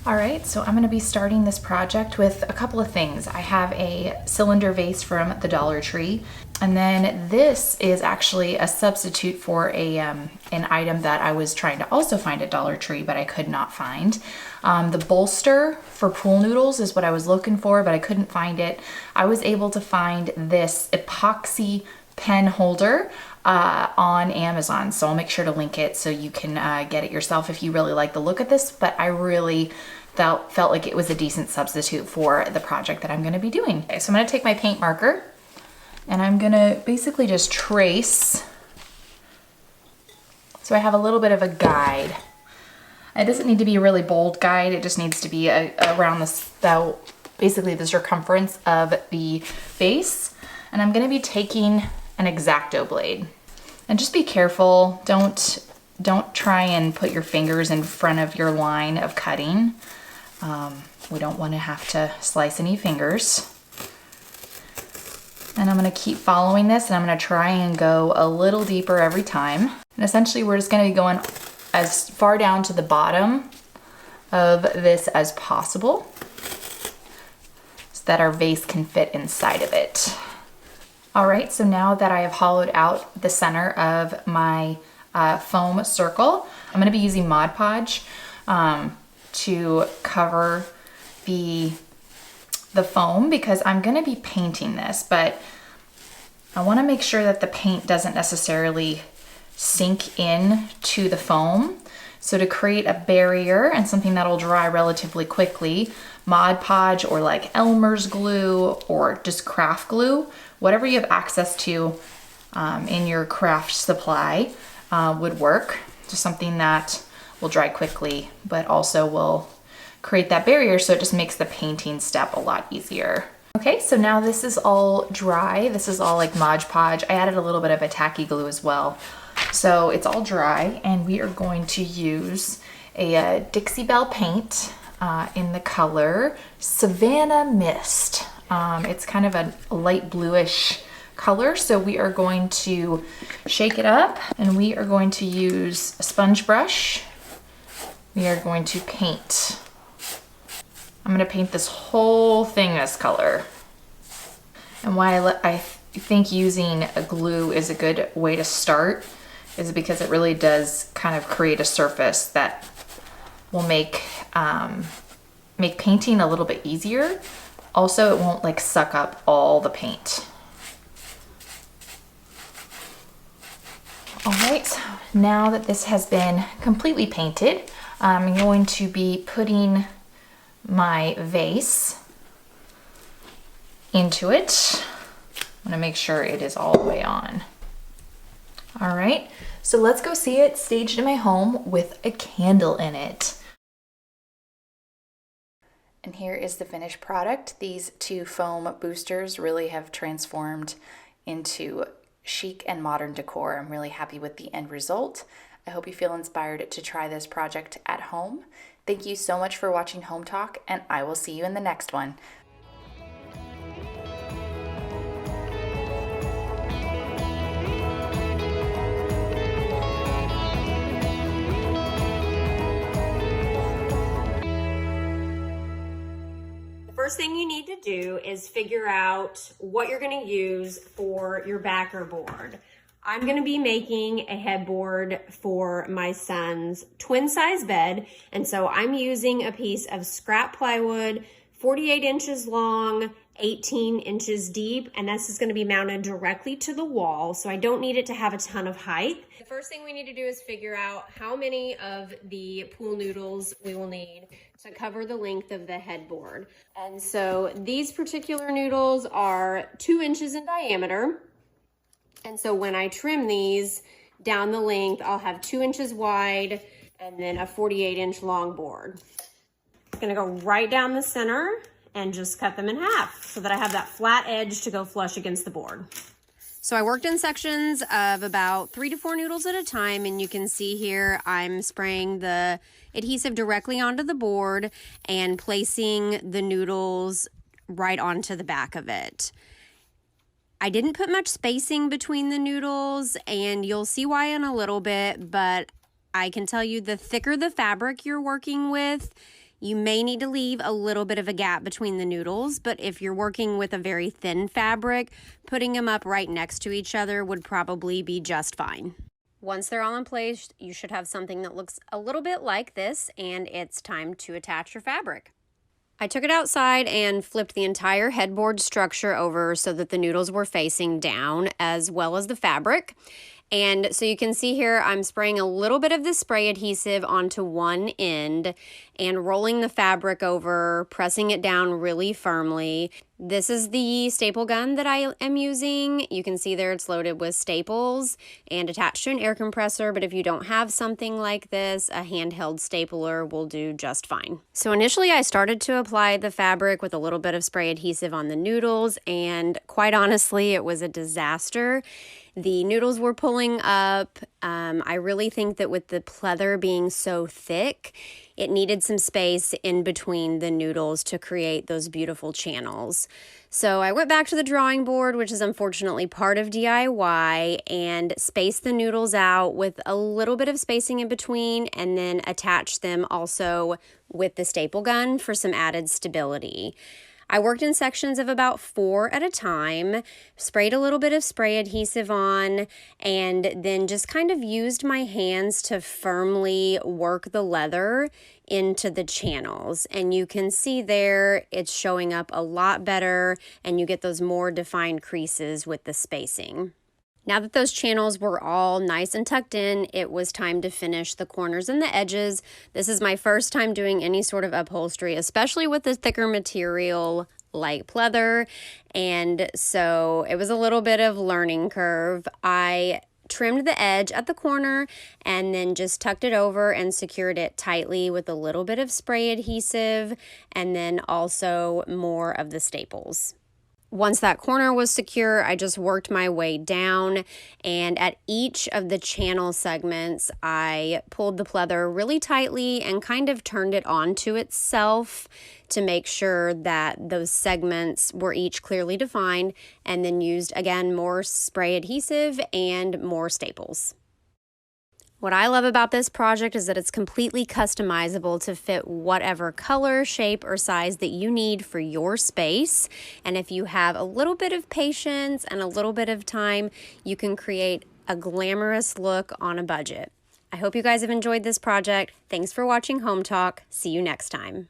All right, so I'm gonna be starting this project with a couple of things. I have a cylinder vase from the Dollar Tree, and then this is actually a substitute for an item that I was trying to also find at Dollar Tree, but I could not find. The bolster for pool noodles is what I was looking for, but I couldn't find it. I was able to find this epoxy pen holder on Amazon, so I'll make sure to link it so you can get it yourself if you really like the look of this, but I really felt like it was a decent substitute for the project that I'm going to be doing. Okay, so I'm going to take my paint marker and I'm going to basically just trace, so I have a little bit of a guide. It doesn't need to be a really bold guide, it just needs to be around basically the circumference of the vase. And I'm going to be taking an X-Acto blade, and just be careful, don't try and put your fingers in front of your line of cutting. We don't want to have to slice any fingers. And I'm going to keep following this, and I'm going to try and go a little deeper every time. And essentially we're just going to be going as far down to the bottom of this as possible so that our vase can fit inside of it. All right, so now that I have hollowed out the center of my foam circle, I'm gonna be using Mod Podge to cover the foam because I'm gonna be painting this, but I wanna make sure that the paint doesn't necessarily sink in to the foam. So to create a barrier and something that'll dry relatively quickly, Mod Podge or like Elmer's glue or just craft glue, whatever you have access to in your craft supply would work. Just something that will dry quickly, but also will create that barrier, so it just makes the painting step a lot easier. Okay, so now this is all dry. This is all like Mod Podge. I added a little bit of a tacky glue as well. So it's all dry, and we are going to use a Dixie Belle paint in the color Savannah Mist. It's kind of a light bluish color, so we are going to shake it up, and we are going to use a sponge brush. We are going to paint. I'm going to paint this whole thing this color. And why I think using a glue is a good way to start is because it really does kind of create a surface that will make painting a little bit easier. Also, it won't like suck up all the paint. All right, now that this has been completely painted, I'm going to be putting my vase into it. I'm gonna make sure it is all the way on. All right, so let's go see it staged in my home with a candle in it. And here is the finished product. These two foam boosters really have transformed into chic and modern decor. I'm really happy with the end result. I hope you feel inspired to try this project at home. Thank you so much for watching Hometalk, and I will see you in the next one. First thing you need to do is figure out what you're going to use for your backer board. I'm going to be making a headboard for my son's twin size bed, and so I'm using a piece of scrap plywood, 48 inches long, 18 inches deep, and this is going to be mounted directly to the wall, so I don't need it to have a ton of height. The first thing we need to do is figure out how many of the pool noodles we will need to cover the length of the headboard. And so these particular noodles are 2 inches in diameter. And so when I trim these down the length, I'll have 2 inches wide and then a 48-inch long board. I'm gonna go right down the center and just cut them in half so that I have that flat edge to go flush against the board. So I worked in sections of about 3 to 4 noodles at a time, and you can see here I'm spraying the adhesive directly onto the board and placing the noodles right onto the back of it. I didn't put much spacing between the noodles, and you'll see why in a little bit, but I can tell you the thicker the fabric you're working with, You may need to leave a little bit of a gap between the noodles, but if you're working with a very thin fabric, putting them up right next to each other would probably be just fine. Once they're all in place, you should have something that looks a little bit like this, and it's time to attach your fabric. I took it outside and flipped the entire headboard structure over so that the noodles were facing down as well as the fabric. And so you can see here, I'm spraying a little bit of this spray adhesive onto one end and rolling the fabric over, pressing it down really firmly. This is the staple gun that I am using. You can see there it's loaded with staples and attached to an air compressor, but if you don't have something like this, a handheld stapler will do just fine. So initially I started to apply the fabric with a little bit of spray adhesive on the noodles, and quite honestly, it was a disaster. The noodles were pulling up. I really think that with the pleather being so thick, it needed some space in between the noodles to create those beautiful channels. So I went back to the drawing board, which is unfortunately part of DIY, and spaced the noodles out with a little bit of spacing in between, and then attached them also with the staple gun for some added stability. I worked in sections of about 4 at a time, sprayed a little bit of spray adhesive on, and then just kind of used my hands to firmly work the leather into the channels. And you can see there it's showing up a lot better, and you get those more defined creases with the spacing. Now that those channels were all nice and tucked in, it was time to finish the corners and the edges. This is my first time doing any sort of upholstery, especially with the thicker material like pleather, and so it was a little bit of learning curve. I trimmed the edge at the corner and then just tucked it over and secured it tightly with a little bit of spray adhesive and then also more of the staples. Once that corner was secure, I just worked my way down, and at each of the channel segments, I pulled the pleather really tightly and kind of turned it onto itself to make sure that those segments were each clearly defined, and then used, again, more spray adhesive and more staples. What I love about this project is that it's completely customizable to fit whatever color, shape, or size that you need for your space. And if you have a little bit of patience and a little bit of time, you can create a glamorous look on a budget. I hope you guys have enjoyed this project. Thanks for watching Home Talk. See you next time.